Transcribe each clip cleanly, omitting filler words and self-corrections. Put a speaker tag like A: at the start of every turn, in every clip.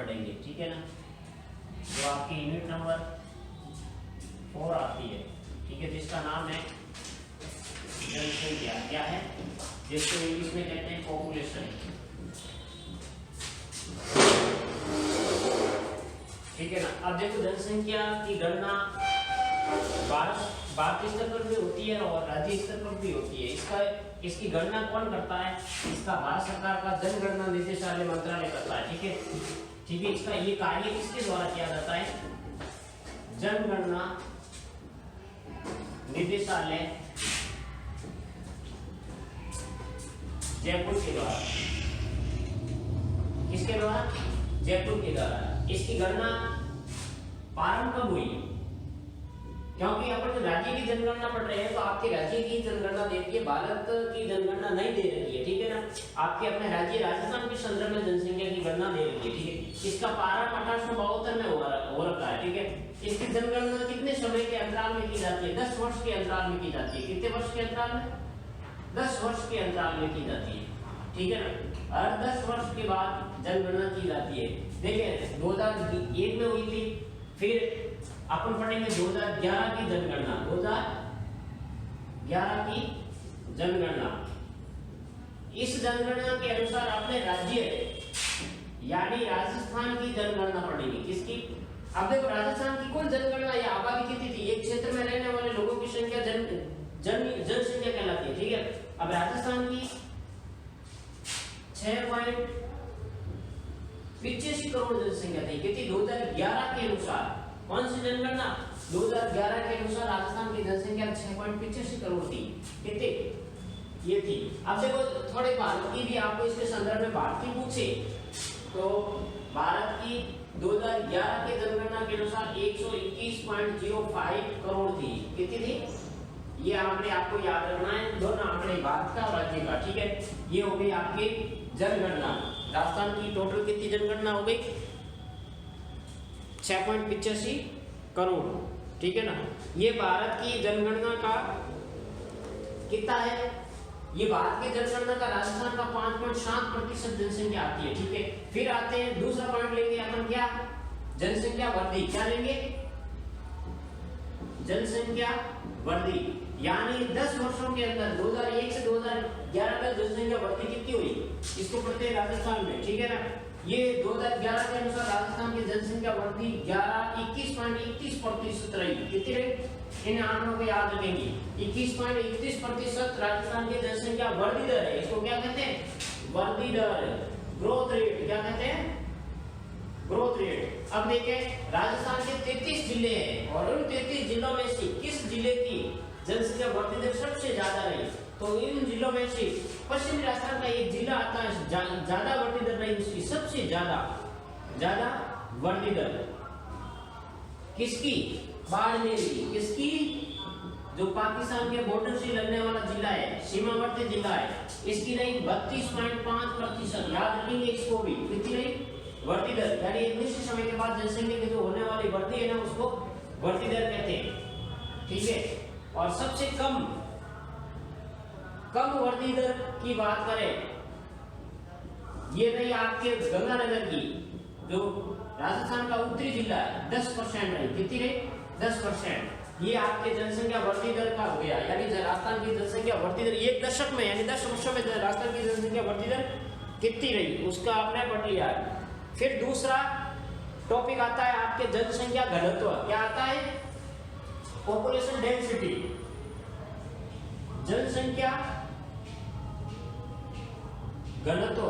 A: पढ़ेंगे, ठीक है ना। जो आपकी यूनिट नंबर 4 आती है, ठीक है, जिसका नाम है जनसंख्या। क्या है? जिसको इंग्लिश में कहते हैं पॉपुलेशन, ठीक है ना। अब देखो, जनसंख्या की गणना भारतीय स्तर पर भी होती है और राज्य स्तर पर भी होती है। इसकी गणना कौन करता है? इसका भारत सरकार का जनगणना निदेशालय मंत्रालय करता है, ठीक है। ठीक है, इसका ये कार्य किसके द्वारा किया जाता है? जनगणना निदेशालय जयपुर के द्वारा। किसके द्वारा? जयपुर के द्वारा। इसकी गणना प्रारंभ कब हुई? क्योंकि अपन राज्य की जनगणना पढ़ रहे हैं तो आपके राज्य की जनगणना दे रही है, भारत की जनगणना नहीं दे रही है, ठीक है ना। आपके अपने राज्य राजस्थान के संदर्भ में जनसंख्या की गणना दे रही है, ठीक है। इसका प्रारंभ 1872 में हो रखा है, ठीक है। इसकी जनगणना कितने समय के अंतराल में की जाती है? 10 वर्ष के अंतराल में की जाती है। कितने वर्ष के अंतराल में? 10 वर्ष के अंतराल में की जाती है, ठीक है ना। हर 10 वर्ष के बाद जनगणना की जाती है। देखिए 2001 में हुई थी, फिर अपन पढ़ेंगे 2011 की जनगणना। 2011 की जनगणना। इस जनगणना के अनुसार अपने राज्य यानी राजस्थान की जनगणना पड़ेगी। किसकी? अब देखो, राजस्थान की कुल जनगणना या आबादी कितनी थी? एक क्षेत्र में रहने वाले लोगों की संख्या जनसंख्या कहलाती है, ठीक है। अब राजस्थान की 6.85 करोड़ जनसंख्या थी। कितनी? 2011 के अनुसार। कौन सी जनगणना? 2011 के अनुसार राजस्थान की जनसंख्या 6.85 करोड़ थी। कितनी? ये थी। अब देखो, थोड़े भारत की भी आपको इसके संदर्भ में भारत की पूछे तो भारत की 2011 के जनगणना के अनुसार 121.05 करोड़ थी। कितनी थी? ये आंकड़े आपको याद रखना है, दोनों आंकड़े भारत का और राज्य का, ठीक है। ये हो गई आपकी जनगणना। राजस्थान की टोटल कितनी जनगणना हो गई? 6.85 करोड़, ठीक है ना। ये भारत की जनगणना का कितना है? ये भारत की जनगणना का राजस्थान का 5.7% जनसंख्या आती है, ठीक है। फिर आते हैं दूसरा पॉइंट लेंगे अपन, क्या? जनसंख्या वृद्धि। क्या लेंगे? जनसंख्या वृद्धि, यानी 10 वर्षों के अंदर 2001 से 2011 तक जनसंख्या वृद्धि कितनी हुई? इसको पढ़ते हैं राजस्थान में, ठीक है ना। ये 2011 के अनुसार राजस्थान की जनसंख्या वृद्धि 21.31% रही। कितनी रही? इन आंकड़ों को याद रखेंगे। 21.31% राजस्थान की जनसंख्या वृद्धि दर है। इसको क्या कहते हैं? वृद्धि दर, ग्रोथ रेट। क्या कहते हैं? Growth rate. अब देखें, राजस्थान के 33 जिले हैं और उन 33 जिलों में से किस जिले की जनसंख्या वृद्धि दर सबसे ज्यादा रही? तो इन जिलों में से पश्चिमी राजस्थान का एक जिला आता है, ज्यादा वृद्धि दर रही उसकी, सबसे ज्यादा वृद्धि दर किसकी? बाड़मेर की। किसकी? जो पाकिस्तान के बॉर्डर से लगने वाला जिला है, सीमावर्ती जिला है, इसकी रही 32.5%। याद रखेंगे इसको भी। कितनी रही? वृद्धि दर, यानी एक निश्चित समय के बाद जनसंख्या की जो होने वाली वृद्धि है ना, उसको वृद्धि दर कहते हैं, ठीक है। और सबसे कम वृद्धि दर की बात करें, ये रही आपके गंगानगर की, जो राजस्थान का उत्तरी जिला है, 10% रही। कितनी रही? 10%। ये आपके जनसंख्या वृद्धि दर का हो गया, यानी राजस्थान की जनसंख्या वृद्धि दर एक दशक में, यानी 10 वर्षों में राजस्थान की जनसंख्या वृद्धि दर कितनी रही, उसका आपने पढ़ लिया। फिर दूसरा टॉपिक आता है आपके जनसंख्या घनत्व। क्या आता है? Population density. जनसंख्या घनत्व,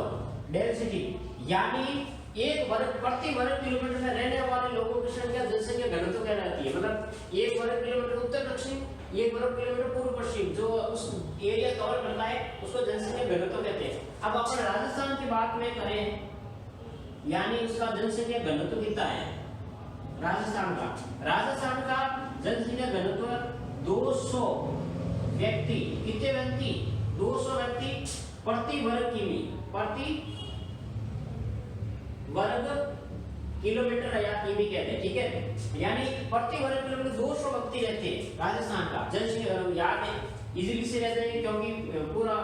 A: डेंसिटी, यानी प्रति वर्ग किलोमीटर में रहने वाले लोगों की संख्या जनसंख्या घनत्व कहलाती है। मतलब 1 वर्ग किलोमीटर उत्तर दक्षिण, 1 वर्ग किलोमीटर पूर्व पश्चिम, जो उस एरिया कवर करता है उसको जनसंख्या घनत्व कहते हैं। अब अपन राजस्थान की बात में करें, यानी उसका जनसंख्या घनत्व कितना है राजस्थान का जनसंख्या घनत्व 200 व्यक्ति। कितने व्यक्ति? 200 व्यक्ति प्रति वर्ग किलोमीटर या किमी कहते हैं, ठीक है। यानी प्रति वर्ग किलोमीटर 200 व्यक्ति रहते हैं राजस्थान का जनसंख्या। याद है, इजीली से रहते हैं क्योंकि पूरा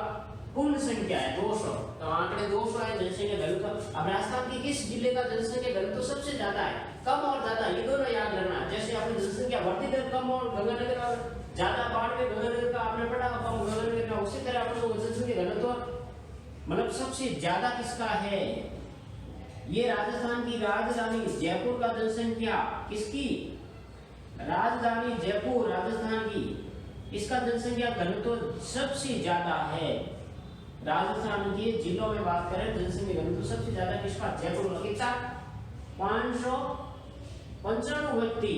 A: कुल संख्या है 200, तो आंकड़े 200 है जनसंख्या घनत्व। अब राजस्थान के किस जिले का जनसंख्या घनत्व सबसे ज्यादा है? कम और ज्यादा ये दोनों याद रखना। जैसे आपने जनसंख्या वृद्धि दर कम और गंगानगर और ज्यादा बाड़मेर गंगानगर का आपने पढ़ा, कम गंगानगर का, उसी तरह आपको जनसंख्या घनत्व मतलब सबसे ज्यादा किसका है? ये राजस्थान की राजधानी जयपुर का जनसंख्या, किसकी? राजधानी जयपुर राजस्थान की, इसका जनसंख्या घनत्व सबसे ज्यादा है। राजस्थान के जिलों में बात करें जनसंख्या घनत्व सबसे ज्यादा किसका? जयपुर का। कितना? 595 व्यक्ति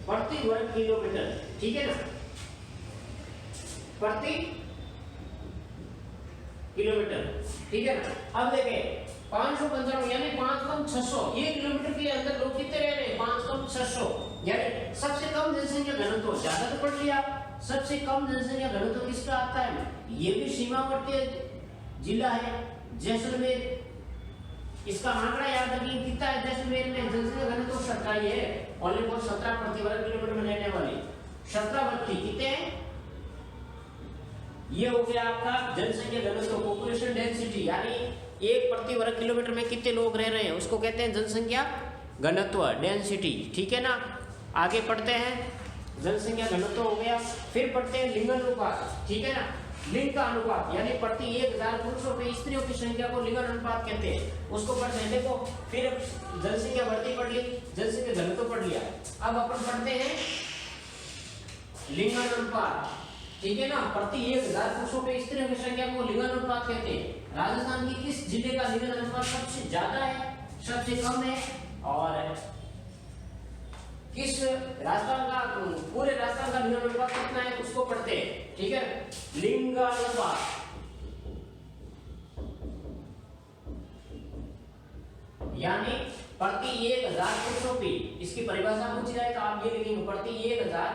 A: प्रति वर्ग किलोमीटर, ठीक है ना, प्रति किलोमीटर, ठीक है ना। अब देखें 595 यानी 5 कम 600, ये किलोमीटर के अंदर लोग कितने रह रहे हैं? 5 कम 600, यानी सबसे कम जनसंख्या घनत्व। ज्यादा तो पढ़ लिया, सबसे कम जनसंख्या घनत्व किसका आता है? ये भी सीमावर्ती जिला है जैसलमेर। इसका आंकड़ा याद रखिए कितना है? जैसलमेर में जनसंख्या घनत्व 17 है, ओनली फॉर 17 प्रति वर्ग किलोमीटर में रहने वाली 17 व्यक्ति कितने हैं? ये हो गया आपका जनसंख्या घनत्व, पॉपुलेशन डेंसिटी, यानी एक प्रति वर्ग किलोमीटर में कितने लोग रह रहे हैं उसको कहते हैं जनसंख्या घनत्व, डेंसिटी, ठीक है ना। आगे पढ़ते हैं, जनसंख्या घनत्व हो गया। फिर पढ़ते हैं लिंगानुपात, ठीक है ना। लिंग का अनुपात यानी प्रति 1000 पुरुषों पे स्त्रियों की संख्या को लिंगानुपात कहते हैं, उसको पढ़ते हैं। देखो फिर जनसंख्या वृद्धि पढ़ ली, जनसंख्या घनत्व पढ़ लिया। अब अपन पढ़ते हैं लिंगानुपात, ठीक है ना। प्रति 1000 पुरुषों पे स्त्रियों की संख्या को लिंगानुपात कहते हैं। राजस्थान की किस जिले का लिंगानुपात सबसे ज्यादा है, सबसे कम है, और किस राजस्थान का, पूरे राजस्थान का लिंगानुपात कितना है उसको पढ़ते हैं, ठीक है। लिंगानुपात यानी प्रति 1000 पुरुषों पे, इसकी परिभाषा पूछी जाए तो आप ये लिखेंगे प्रति 1000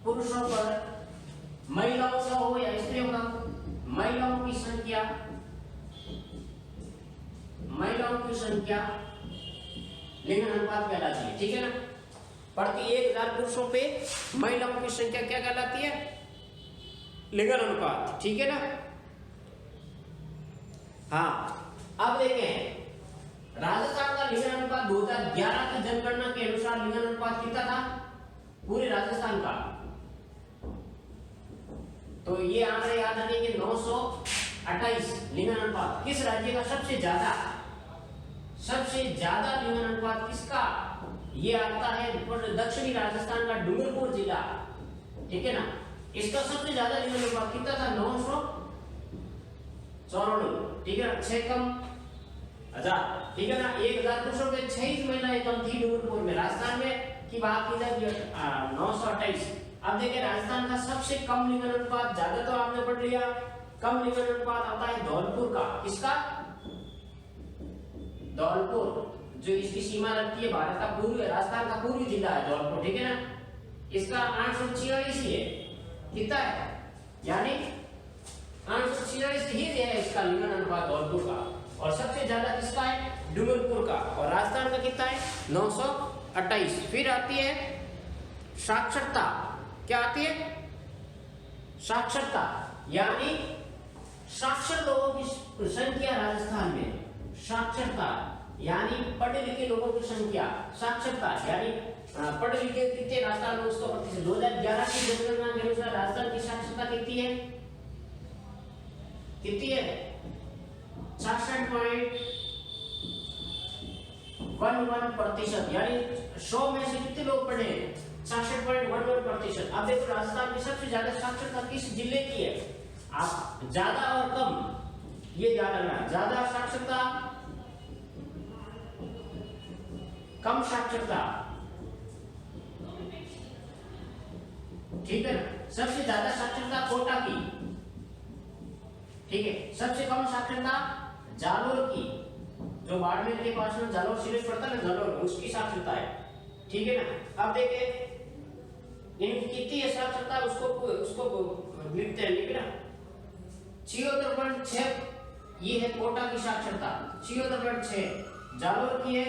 A: पुरुषों पर महिलाओं का हो या स्त्रियों का, महिलाओं की संख्या लिंगानुपात कहलाती है, ठीक है ना। प्रति 1000 पुरुषों पे महिलाओं की संख्या क्या कहलाती है? लिंगानुपात, ठीक है ना। हाँ, अब देखें राजस्थान का लिंगानुपात 2011 की जनगणना के अनुसार लिंगानुपात कितना था पूरे राजस्थान का? तो ये आंकड़े याद रखेंगे 928 लिंगानुपात। किस राज्य का सबसे ज्यादा लिंगानुपात किसका? ये आता है दक्षिणी राजस्थान का डूंगरपुर जिला, ठीक है ना। इसका सबसे ज्यादा लिंगानुपात कितना था? 994, ठीक है ना। 6 कम 1000, ठीक है ना। 1000 पुरुषों पे 6 महिलाएं कम थी डूंगरपुर में। राजस्थान में की बात की जाए 928। अब देखिए राजस्थान का सबसे कम लिंगानुपात, ज्यादा तो आपने पढ़ लिया, कम लिंगानुपात आता है धौलपुर का। किसका? धौलपुर, जो इसकी सीमा लगती है भारत का पूर्वी, राजस्थान का पूर्वी जिला है धौलपुर, ठीक है ना। इसका 846 ही है, कितना है? यानी 846 ही है इसका लिंगानुपात धौलपुर का। और सबसे ज्यादा किसका है? डूंगरपुर का। और राजस्थान का कितना है? 928। फिर आती है साक्षरता, क्या आती है? साक्षरता यानी साक्षर लोगों की संख्या राजस्थान में, साक्षरता यानी पढ़े लिखे लोगों की संख्या, साक्षरता यानी पढ़े लिखे कितने राजस्थान में उसका प्रतिशत। 2011 की जनगणना के अनुसार राजस्थान की साक्षरता कितनी है? 66.11%, यानी 100 में से कितने लोग पढ़े हैं? 66.11%। अब देखो राजस्थान में सबसे ज्यादा साक्षरता किस जिले की है? आप ज्यादा और कम ये ध्यान रखना, ज्यादा साक्षरता कम साक्षरता, ठीक है ना। सबसे ज्यादा साक्षरता कोटा की, ठीक है। सबसे कम साक्षरता जालोर की, जो बाड़मेर के पास में जालोर सिलेक्ट पड़ता है ना, जालोर, उसकी साक्षरता है, ठीक है ना। अब देखिए इनकी कितनी है साक्षरता, उसको लिखते हैं, ठीक है ना। 76.6 ये है कोटा की साक्षरता, 76.6। जालोर की है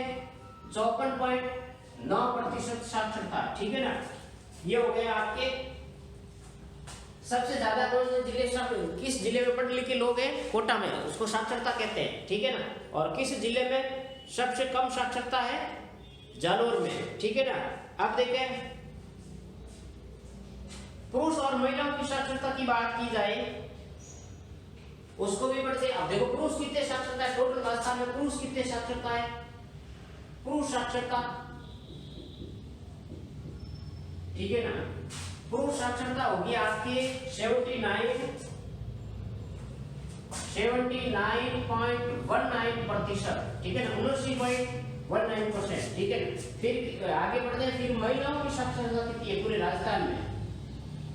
A: 54.9% साक्षरता, ठीक है ना। ये हो गया आपके सबसे ज्यादा कौन से जिले, किस जिले में पढ़े लिखे लोग हैं, कोटा में, उसको साक्षरता कहते हैं, ठीक है ना। और किस जिले में सबसे कम साक्षरता है, जालोर में, ठीक है ना। अब देखें पुरुष और महिलाओं की साक्षरता की बात की जाए उसको भी बढ़ते। अब देखो पुरुष कितने साक्षरता है, टोटल राजस्थान में पुरुष कितने साक्षरता है, पुरुष साक्षरता, ठीक है ना। पुरुष साक्षरता होगी आपकी 79.19%, ठीक है ना, 79.19%, ठीक है ना। फिर आगे बढ़ते हैं, फिर महिलाओं की साक्षरता कितनी है पूरे राजस्थान में,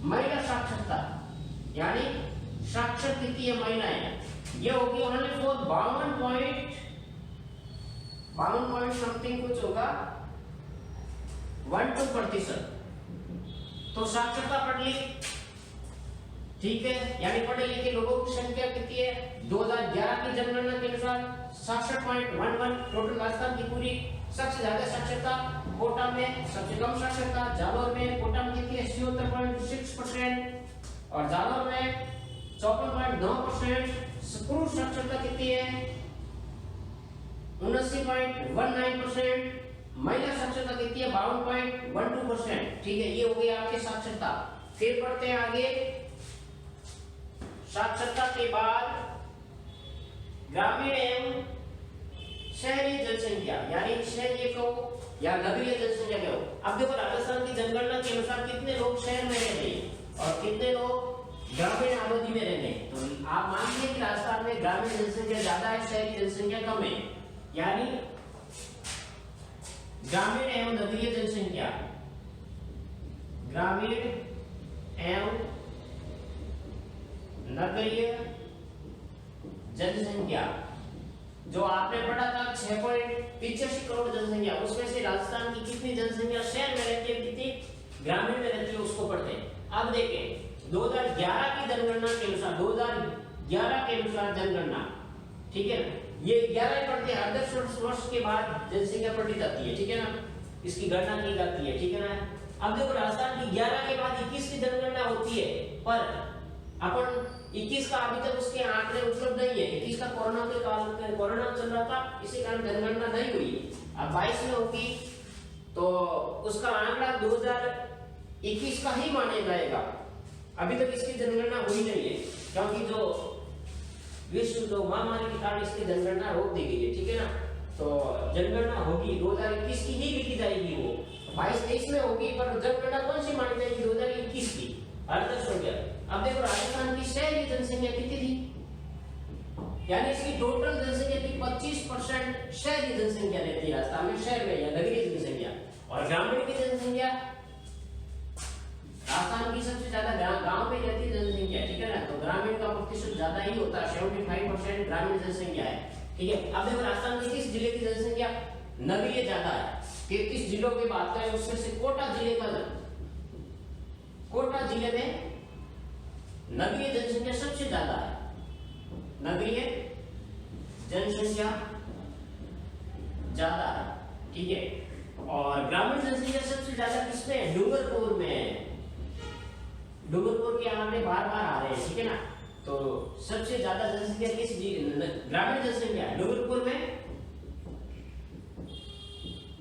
A: महिला साक्षरता यानी साक्षर कितनी है महिलाएं, ये होगी ओनली फॉर 52 पॉइंट समथिंग कुछ होगा 12%। तो साक्षरता पढ़ ली, ठीक है, यानी पढ़े लिखे लोगों की संख्या कितनी है 2011 की जनगणना के अनुसार 66.11, टोटल राजस्थान की पूरी। सबसे ज्यादा साक्षरता कोटा में, सबसे कम साक्षरता जालोर में। कोटा में कितनी है 76.6% और जालोर में 54.9%। पुरुष साक्षरता कितनी है 79.19%, महिला साक्षरता कितनी है 52.12%, ठीक है। ये हो गई आपकी साक्षरता। फिर बढ़ते हैं आगे, साक्षरता के बाद ग्रामीण एवं शहरी जनसंख्या यानी शहरी को या नगरीय जनसंख्या कहो। अब देखो राजस्थान की जनगणना के अनुसार कितने लोग शहर में रहते हैं और कितने लोग ग्रामीण आबादी में रहते हैं। तो आप मानिए कि राजस्थान में ग्रामीण जनसंख्या ज्यादा है, शहरी जनसंख्या कम है, यानी ग्रामीण एवं नगरीय जनसंख्या, ग्रामीण एवं नगरीय जनसंख्या जो आपने पढ़ा था 6.85 करोड़ जनसंख्या, उसमें से राजस्थान की कितनी जनसंख्या शहर में रहती है, कितनी ग्रामीण में रहती है, उसको पढ़ते हैं। अब देखें 2011 की जनगणना के अनुसार, 2011 के अनुसार जनगणना, ठीक है ना, ये 11 पढ़ते हैं, 10 वर्ष के बाद जनसंख्या पढ़ी जाती है, ठीक है ना, इसकी गणना की जाती है, ठीक है ना। अब देखो राजस्थान की 11 के बाद 21 की जनगणना होती है, पर अपन 21 का अभी तक उसके आंकड़े उपलब्ध नहीं है, 21 का कोरोना के कारण, कोरोना चल रहा था, इसी कारण जनगणना नहीं हुई। अब 22 में होगी तो उसका आंकड़ा 2021 का ही माना जाएगा। अभी तक इसकी जनगणना हुई नहीं है क्योंकि जो विश्व जो महामारी के कारण इसकी जनगणना रोक दी गई है, ठीक है ना। तो जनगणना होगी 2021 की ही लिखी जाएगी, वो 22-23 में होगी, पर जनगणना कौन सी मानी जाएगी 2021 की, आदर्श हो गया। अब देखो राजस्थान की शहरी जनसंख्या कितनी थी, यानी इसकी टोटल जनसंख्या की 25% शहरी जनसंख्या रहती है राजस्थान में, शहर में या नगरीय जनसंख्या। और ग्रामीण की जनसंख्या राजस्थान की सबसे ज्यादा गांव में रहती है जनसंख्या, ठीक है ना, तो ग्रामीण का प्रतिशत ज्यादा ही होता है, 75% ग्रामीण जनसंख्या है, ठीक है। अब देखो राजस्थान के किस जिले की जनसंख्या नगरीय ज्यादा है, 33 जिलों की बात करें उसमें से कोटा जिले का, कोटा जिले में नगरीय जनसंख्या सबसे ज्यादा है, नगरीय जनसंख्या ज्यादा है, ठीक है। और ग्रामीण जनसंख्या सबसे ज्यादा किसमें है, डूंगरपुर में। डूंगरपुर के आंकड़े बार बार आ रहे हैं, ठीक है ना। तो सबसे ज्यादा जनसंख्या किस ग्रामीण जनसंख्या डूंगरपुर में,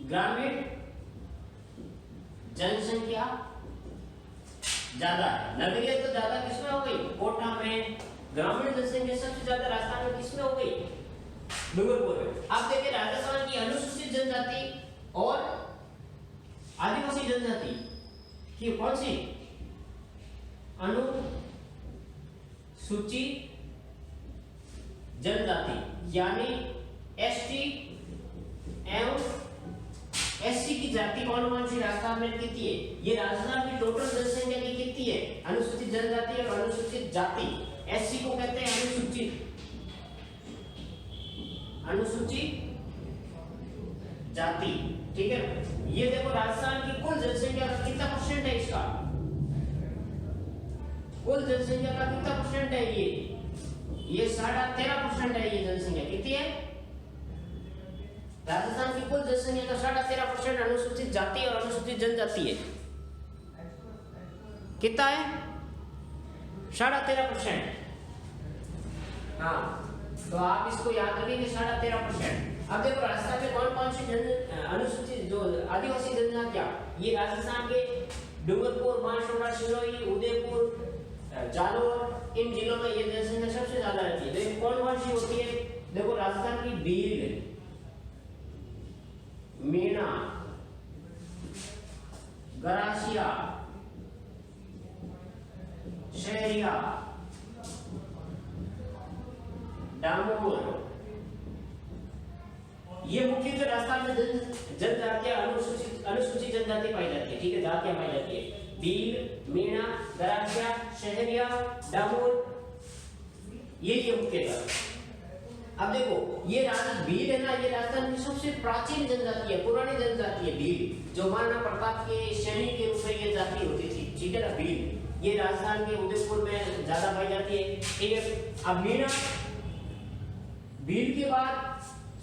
A: ग्रामीण जनसंख्या ज्यादा है। नगरीय तो ज्यादा किसमें हो गई, कोटा में। ग्रामीण जनसंख्या सबसे ज्यादा राजस्थान में किसमें हो गई, डूंगरपुर में। आप देखिए राजस्थान की अनुसूचित जनजाति और आदिवासी जनजाति की कौन सी, अनुसूचित जनजाति यानी एसटी एवं एससी की जाति कौन सी राजस्थान में कितनी है, ये राजस्थान की टोटल जनसंख्या की कितनी है, अनुसूचित जनजाति और अनुसूचित जाति। एससी को कहते हैं अनुसूचित जाति, ठीक है। ये देखो राजस्थान की कुल जनसंख्या का कितना परसेंट है, इसका कुल जनसंख्या का कितना परसेंट है, ये 13.5% है। ये जनसंख्या कितनी है, राजस्थान की कुल जनसंख्या का 13.5% अनुसूचित जाति और अनुसूचित जनजाति है। कितना है 13.5%। हाँ, तो आप इसको याद रखेंगे 13.5%। अब देखो राजस्थान में कौन कौन सी अनुसूचित जो आदिवासी जनजातियां, ये राजस्थान के डूंगरपुर, बांसवाड़ा, सिरोही, उदयपुर, जालौर, इन जिलों में ये जनसंख्या सबसे ज्यादा रहती है। देखो कौन कौन सी होती है, देखो राजस्थान की भील, मीणा, गरासिया, शहरिया, डामोर, ये मुख्यतः राजस्थान में जनजातियां अनुसूचित जनजाति पाई जाती है। ठीक है, जातियां पाई जाती है। भील, मीणा, गरासिया, शहरिया, डामोर, ये मुख्यतः। अब देखो ये भील है ना, ये राजस्थान की सबसे प्राचीन जनजाति है, पुरानी जनजाति है भील, जो महाराणा प्रताप के सैनिक के रूप में ये जाति होती थी। ठीक है ना, भील ये राजस्थान के उदयपुर में ज्यादा पाई जाती है। ठीक है, अब मीणा, भील के बाद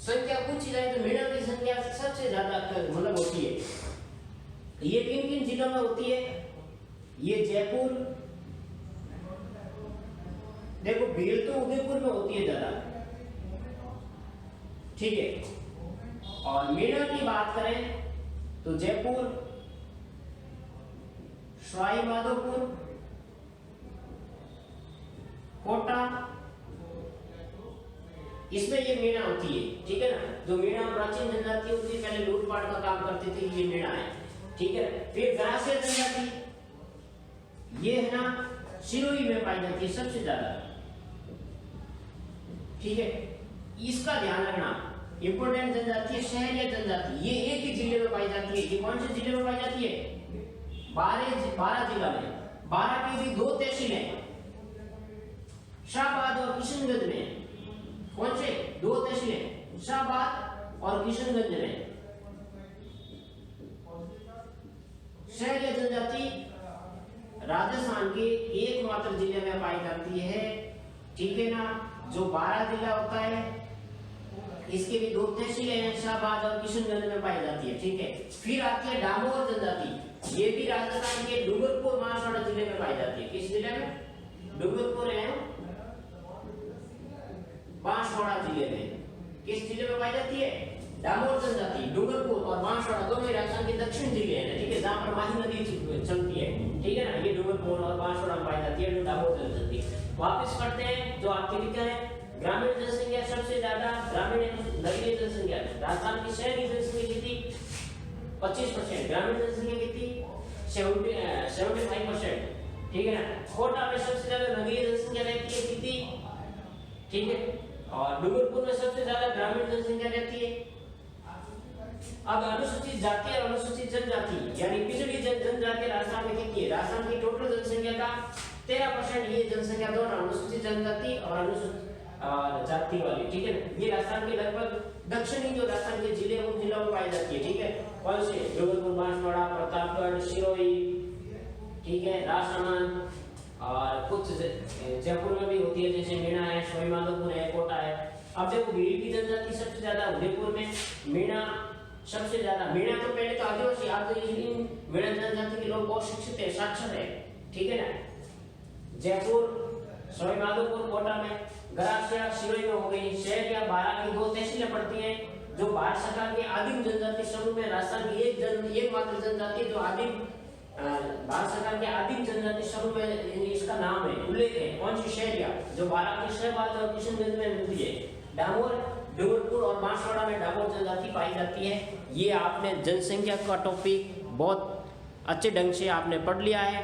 A: संख्या पूछी जाए तो मीणा की संख्या सबसे ज्यादा मतलब होती है। ये किन किन जिलों में होती है, ये जयपुर, देखो भील तो उदयपुर में होती है ज्यादा। ठीक है, और मीणा की बात करें तो जयपुर, सवाई माधोपुर, कोटा, इसमें ये मीणा होती है। ठीक है ना, जो मीणा प्राचीन जनजाति होती है, पहले लूटपाट का काम करते थे, ये मीणा है। ठीक है, फिर गरासिया जनजाति, ये है ना सिरोही में पाई जाती है सबसे ज्यादा। ठीक है, इसका ध्यान रखना, इंपोर्टेंट जनजाति है शहरिया जनजाति, ये एक ही जिले में पाई जाती है। ये कौन से जिले में पाई जाती है, 12 जिला में। 12 की भी 2 तहसील है, शाहबाद और किशनगंज में। कौन से 2 तहसीलें, शाहबाद और किशनगंज में। शहरिया जनजाति राजस्थान के एकमात्र जिले में पाई जाती है। ठीक है ना, जो 12 जिला होता है, इसके भी 2 तहसीलें हैं, शाहबाद और किशनगंज में पाई जाती है। ठीक है, फिर आती है डामोर जनजाति, ये भी राजस्थान के डूंगरपुर, बांसवाड़ा जिले में पाई जाती है। किस जिले में, डूंगरपुर है बांसवाड़ा जिले में। किस जिले में पाई जाती है, डामोर जनजाति, डूंगरपुर और बांसवाड़ा दोनों राजस्थान के दक्षिण जिले हैं। ठीक है, जहां पर माही नदी चलती है। ठीक है ना, ये डूंगरपुर और बांसवाड़ा में पाई जाती है डामोर जनजाति। वापस करते हैं, जो आपके लिखा है ग्रामीण जनसंख्या सबसे ज्यादा, ग्रामीण नगरीय जनसंख्या राजस्थान की शहरी जनसंख्या कितनी, 25%। ग्रामीण जनसंख्या कितनी, 75%। ठीक है ना, कोटा में सबसे ज्यादा नगरीय जनसंख्या रहती है कितनी, ठीक है, और डूंगरपुर में सबसे ज्यादा ग्रामीण जनसंख्या रहती है। अब अनुसूचित जाति और अनुसूचित जनजाति यानी पिछड़ी जनजाति राजस्थान में कितनी है, राजस्थान की टोटल जनसंख्या का 13% ये जनसंख्या दोनों अनुसूचित जनजाति और अनुसूचित जाति वाली। ठीक है ना, ये राजस्थान के लगभग दक्षिणी जो राजस्थान के जिले उन जिलों में पाई जाती है। ठीक है, कौन से, डूंगरपुर, बांसवाड़ा, प्रतापगढ़, सिरोही, ठीक है, राजसमंद, और कुछ जयपुर में भी होती है, जैसे मीणा है, सवाई माधोपुर है, कोटा है। अब देखो भील की जनजाति सबसे ज्यादा उदयपुर में, मीणा सबसे ज्यादा। मीणा तो पहले तो आदिवासी, आप तो इन मीणा जनजाति के लोग बहुत शिक्षित है, साक्षर है। ठीक है ना, जयपुर, सवाई माधोपुर, कोटा में, गरासिया, सिरोही में हो गई। शहरिया 12 की 2 तहसीलें पड़ती हैं, जो भारत सरकार के आदिम जनजाति समूह में राजस्थान की एकमात्र जनजाति जो आदिम भारत सरकार के आदिम जनजाति समूह में इसका नाम है, उल्लेख है। कौन सी, शहरिया, जो 12 के शाहबाद और किशनगंज में मिलती है। डामोर, डूंगरपुर और बांसवाड़ा में डामोर जनजाति पाई जाती है। ये आपने जनसंख्या का टॉपिक बहुत अच्छे ढंग से आपने पढ़ लिया है,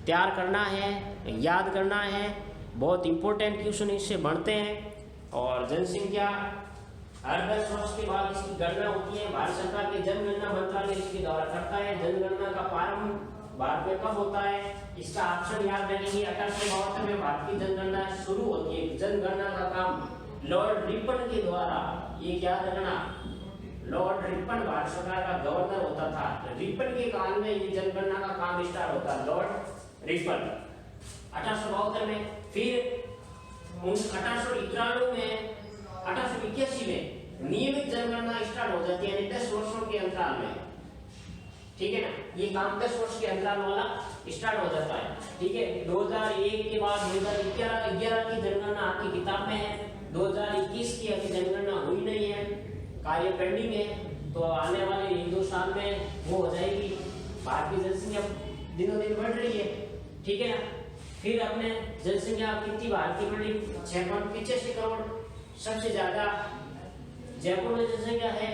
A: तैयार करना है, याद करना है। बहुत इंपॉर्टेंट क्वेश्चन इससे बनते हैं। और जनसंख्या हर 10 वर्ष के बाद इसकी गणना होती है, भारत सरकार के जनगणना मंत्रालय इसके द्वारा करता है। जनगणना का प्रारंभ भारत में कब होता है, इसका ऑप्शन याद रखेंगे। 1872 में भारत की जनगणना शुरू होती है। जनगणना का काम लॉर्ड रिपन के द्वारा, ये याद रखना, लॉर्ड रिपन भारत सरकार का गवर्नर होता था। रिपन के काल में ये जनगणना का काम स्टार्ट होता है, लॉर्ड रिपन 1872 में। फिर 1891 में, 1881 में नियमित जनगणना स्टार्ट हो जाती है, यानी 10 वर्षों के अंतराल में। ठीक है ना। ये काम 10 वर्ष के अंतराल वाला स्टार्ट हो जाता है, ठीक है। 2001 के बाद 2011 की जनगणना आपकी किताब में है, 2021 की अभी जनगणना हुई नहीं है, कार्य पेंडिंग है, तो आने वाले 1-2 साल में वो हो जाएगी। भारत की जनसंख्या दिनों दिन बढ़ रही है, ठीक है ना। फिर अपने जनसंख्या कितनी भारत की बढ़ी, 6.85 करोड़, सबसे ज्यादा जयपुर में जनसंख्या है।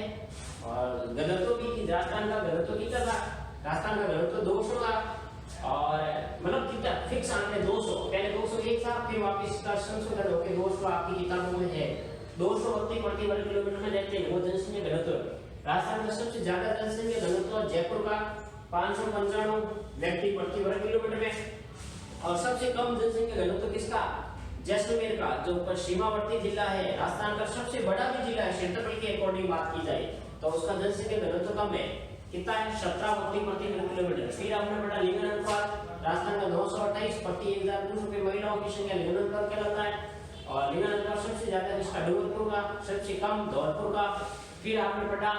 A: और घनत्व भी राजस्थान का घनत्व कितना था, राजस्थान का घनत्व 200 था, और मतलब कितना फिक्स आंक है 200, पहले 201 था, फिर वापस इसका संशोधन होकर 200 आपकी किताबों में है। 200 व्यक्ति प्रति वर्ग किलोमीटर में रहते हैं, वो जनसंख्या घनत्व। राजस्थान का सबसे ज्यादा जनसंख्या घनत्व जयपुर का 595 व्यक्ति प्रति वर्ग किलोमीटर में, और सबसे कम जनसंख्या घनत्व किसका, जैसलमेर का, जो सीमावर्ती जिला है, राजस्थान का सबसे बड़ा भी जिला है क्षेत्रफल के अकॉर्डिंग बात की जाए तो उसका जनसंख्या घनत्व कम है, कितना है, 17 व्यक्ति प्रति वर्ग किलोमीटर। फिर आपने पढ़ा लिंग अनुपात, राजस्थान का 928 प्रति 1200 पे महिलाओं की संख्या लिंग अनुपात कहलाता है, और लिंग अनुपात सबसे ज्यादा किसका, डूंगरपुर का, सबसे कम धौलपुर का। फिर आपने पढ़ा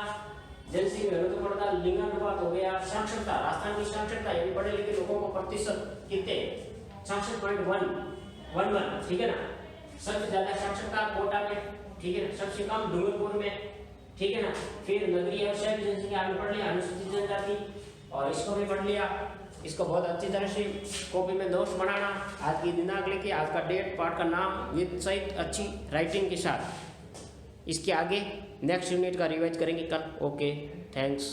A: जनसंख्या घनत्व पढ़ा, लिंग अनुपात हो गया, साक्षरता, राजस्थान की साक्षरता यानी पढ़े लिखे लोगों को प्रतिशत कितने, 66.11, ठीक है ना। सबसे ज्यादा साक्षरता कोटा में, ठीक है ना, सबसे कम डूंगरपुर में, ठीक है ना। फिर नगरीय और शहरी जनसंख्या आपने पढ़ लिया, अनुसूचित जनजाति, और इसको भी पढ़ लिया। इसको बहुत अच्छी तरह से कॉपी में नोट्स बनाना, आज की दिनांक लेके, आज का डेट, पाठ का नाम विद सहित अच्छी राइटिंग के साथ। इसके आगे नेक्स्ट यूनिट का रिवाइज करेंगे कल। Okay, thanks.